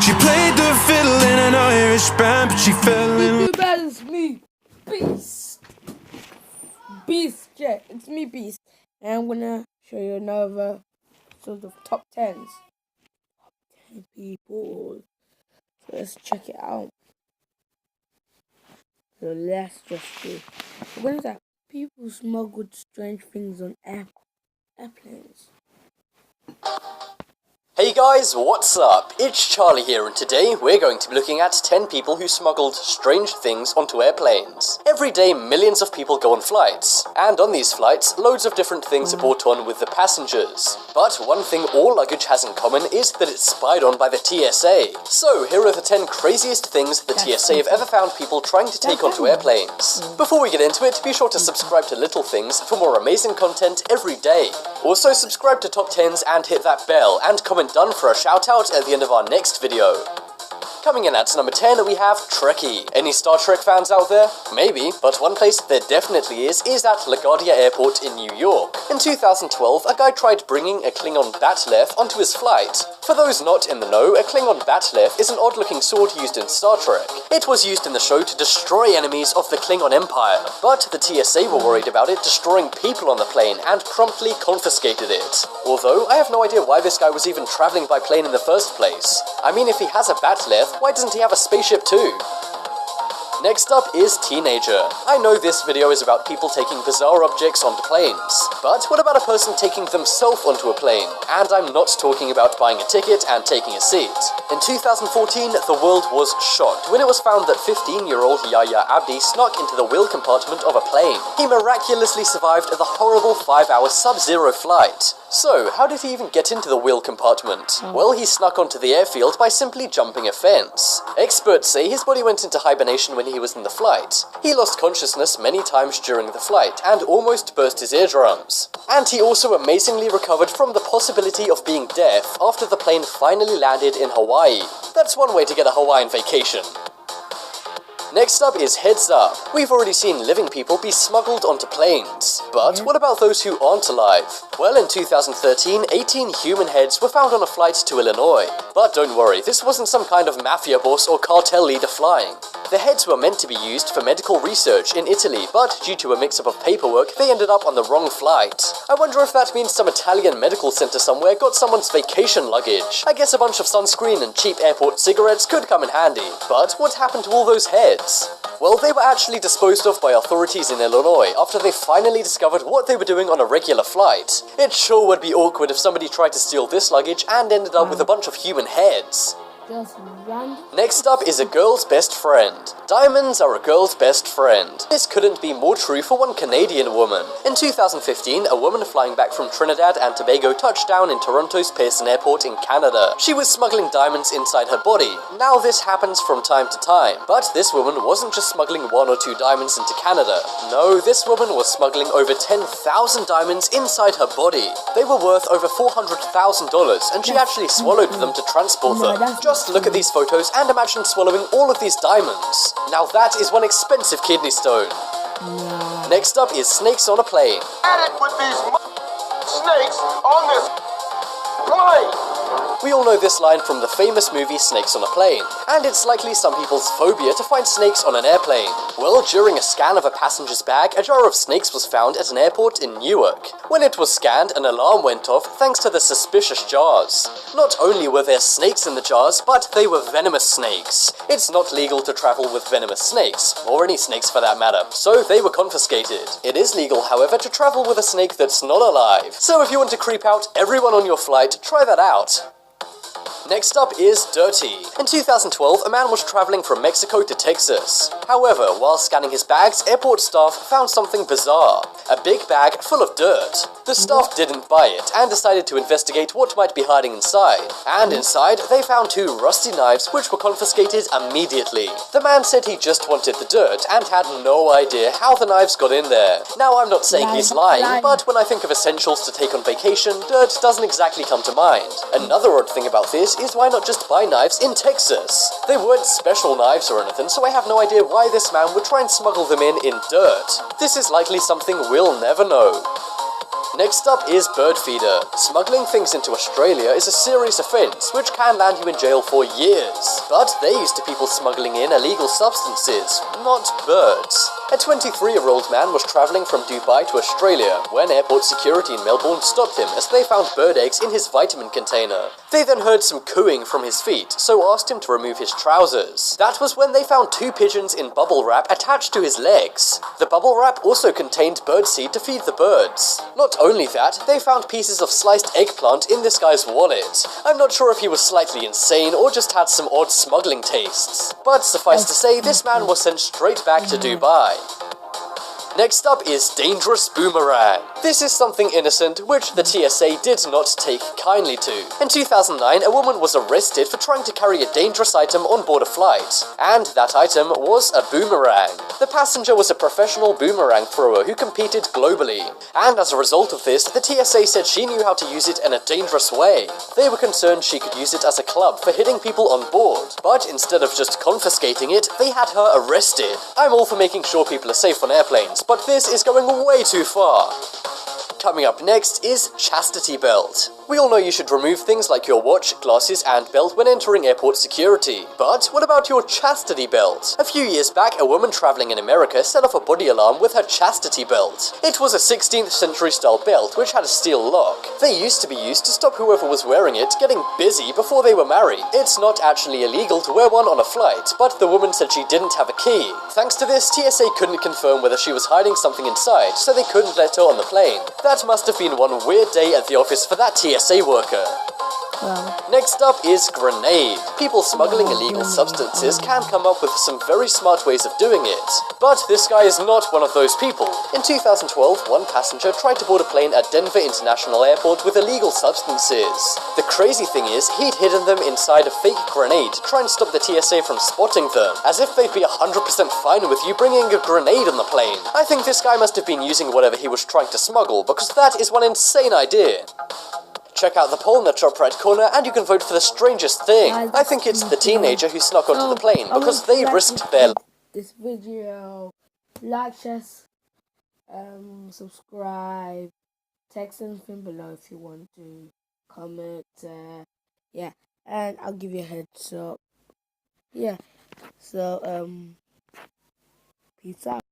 She played the fiddle in an Irish band, but she fell in. That is me, Beast. Beast, yeah, it's me, Beast. And I'm gonna show you another sort of top 10s. Top 10 people. So let's check it out. So let's just do. What is that? People smuggled strange things on airplanes. Hey guys, what's up? It's Charlie here, and today we're going to be looking at 10 people who smuggled strange things onto airplanes. Every day millions of people go on flights, and on these flights loads of different things are brought on with the passengers. But one thing all luggage has in common is that it's spied on by the TSA. So here are the 10 craziest things the TSA have ever found people trying to take onto airplanes. Before we get into it, be sure to subscribe to Little Things for more amazing content every day. Also subscribe to Top 10s and hit that bell, and comment done for a shout out at the end of our next video. Coming in at number 10, we have Trekkie. Any Star Trek fans out there? Maybe, but one place there definitely is at LaGuardia Airport in New York. In 2012, a guy tried bringing a Klingon bat'leth onto his flight. For those not in the know, a Klingon bat'leth is an odd-looking sword used in Star Trek. It was used in the show to destroy enemies of the Klingon Empire, but the TSA were worried about it destroying people on the plane and promptly confiscated it. Although, I have no idea why this guy was even traveling by plane in the first place. I mean, if he has a bat'leth, why doesn't he have a spaceship too? Next up is Teenager. I know this video is about people taking bizarre objects onto planes, but what about a person taking themselves onto a plane? And I'm not talking about buying a ticket and taking a seat. In 2014, the world was shocked when it was found that 15-year-old Yahya Abdi snuck into the wheel compartment of a plane. He miraculously survived the horrible 5-hour sub-zero flight. So, how did he even get into the wheel compartment? Well, he snuck onto the airfield by simply jumping a fence. Experts say his body went into hibernation when he was in the flight. He lost consciousness many times during the flight and almost burst his eardrums. And he also amazingly recovered from the possibility of being deaf after the plane finally landed in Hawaii. That's one way to get a Hawaiian vacation. Next up is Heads Up. We've already seen living people be smuggled onto planes. But what about those who aren't alive? Well, in 2013, 18 human heads were found on a flight to Illinois. But don't worry, this wasn't some kind of mafia boss or cartel leader flying. The heads were meant to be used for medical research in Italy, but due to a mix-up of paperwork, they ended up on the wrong flight. I wonder if that means some Italian medical center somewhere got someone's vacation luggage. I guess a bunch of sunscreen and cheap airport cigarettes could come in handy. But what happened to all those heads? Well, they were actually disposed of by authorities in Illinois after they finally discovered what they were doing on a regular flight. It sure would be awkward if somebody tried to steal this luggage and ended up with a bunch of human heads. Next up is a girl's best friend. Diamonds are a girl's best friend. This couldn't be more true for one Canadian woman. In 2015, a woman flying back from Trinidad and Tobago touched down in Toronto's Pearson Airport in Canada. She was smuggling diamonds inside her body. Now this happens from time to time, but this woman wasn't just smuggling 1 or 2 diamonds into Canada. No, this woman was smuggling over 10,000 diamonds inside her body. They were worth over $400,000, and she actually swallowed them to transport them. Just look at these photos and imagine swallowing all of these diamonds. Now that is one expensive kidney stone. Next up is Snakes on a Plane. At it with these snakes on this plane. We all know this line from the famous movie Snakes on a Plane, and it's likely some people's phobia to find snakes on an airplane. Well, during a scan of a passenger's bag, a jar of snakes was found at an airport in Newark. When it was scanned, an alarm went off thanks to the suspicious jars. Not only were there snakes in the jars, but they were venomous snakes. It's not legal to travel with venomous snakes, or any snakes for that matter, so they were confiscated. It is legal, however, to travel with a snake that's not alive. So if you want to creep out everyone on your flight, try that out. Next up is Dirty. In 2012, a man was traveling from Mexico to Texas. However, while scanning his bags, airport staff found something bizarre. A big bag full of dirt. The staff didn't buy it and decided to investigate what might be hiding inside. And inside, they found 2 rusty knives which were confiscated immediately. The man said he just wanted the dirt and had no idea how the knives got in there. Now, I'm not saying he's lying, but when I think of essentials to take on vacation, dirt doesn't exactly come to mind. Another odd thing about this is why not just buy knives in Texas? They weren't special knives or anything, so I have no idea why this man would try and smuggle them in dirt. This is likely something we'll never know. Next up is bird feeder. Smuggling things into Australia is a serious offence which can land you in jail for years. But they're used to people smuggling in illegal substances, not birds. A 23-year-old man was travelling from Dubai to Australia when airport security in Melbourne stopped him as they found bird eggs in his vitamin container. They then heard some cooing from his feet, so asked him to remove his trousers. That was when they found 2 pigeons in bubble wrap attached to his legs. The bubble wrap also contained birdseed to feed the birds. Not only that, they found pieces of sliced eggplant in this guy's wallet. I'm not sure if he was slightly insane or just had some odd smuggling tastes. But suffice to say, this man was sent straight back to Dubai. Next up is dangerous boomerang. This is something innocent which the TSA did not take kindly to. In 2009, a woman was arrested for trying to carry a dangerous item on board a flight, and that item was a boomerang. The passenger was a professional boomerang thrower who competed globally, and as a result of this, the TSA said she knew how to use it in a dangerous way. They were concerned she could use it as a club for hitting people on board, but instead of just confiscating it, they had her arrested. I'm all for making sure people are safe on airplanes, but this is going way too far. Coming up next is chastity belt. We all know you should remove things like your watch, glasses, and belt when entering airport security. But what about your chastity belt? A few years back, a woman traveling in America set off a body alarm with her chastity belt. It was a 16th century style belt which had a steel lock. They used to be used to stop whoever was wearing it getting busy before they were married. It's not actually illegal to wear one on a flight, but the woman said she didn't have a key. Thanks to this, TSA couldn't confirm whether she was hiding something inside, so they couldn't let her on the plane. That must have been one weird day at the office for that TSA worker. Next up is grenade. People smuggling illegal substances can come up with some very smart ways of doing it. But this guy is not one of those people. In 2012, one passenger tried to board a plane at Denver International Airport with illegal substances. The crazy thing is, he'd hidden them inside a fake grenade to try and stop the TSA from spotting them, as if they'd be 100% fine with you bringing a grenade on the plane. I think this guy must have been using whatever he was trying to smuggle, because that is one insane idea. Check out the poll in the top right corner and you can vote for the strangest thing. I think it's the teenager who snuck onto the plane because they risked their this video. Like, share, subscribe, text anything below if you want to, comment, yeah, and I'll give you a heads up. Yeah, so peace out.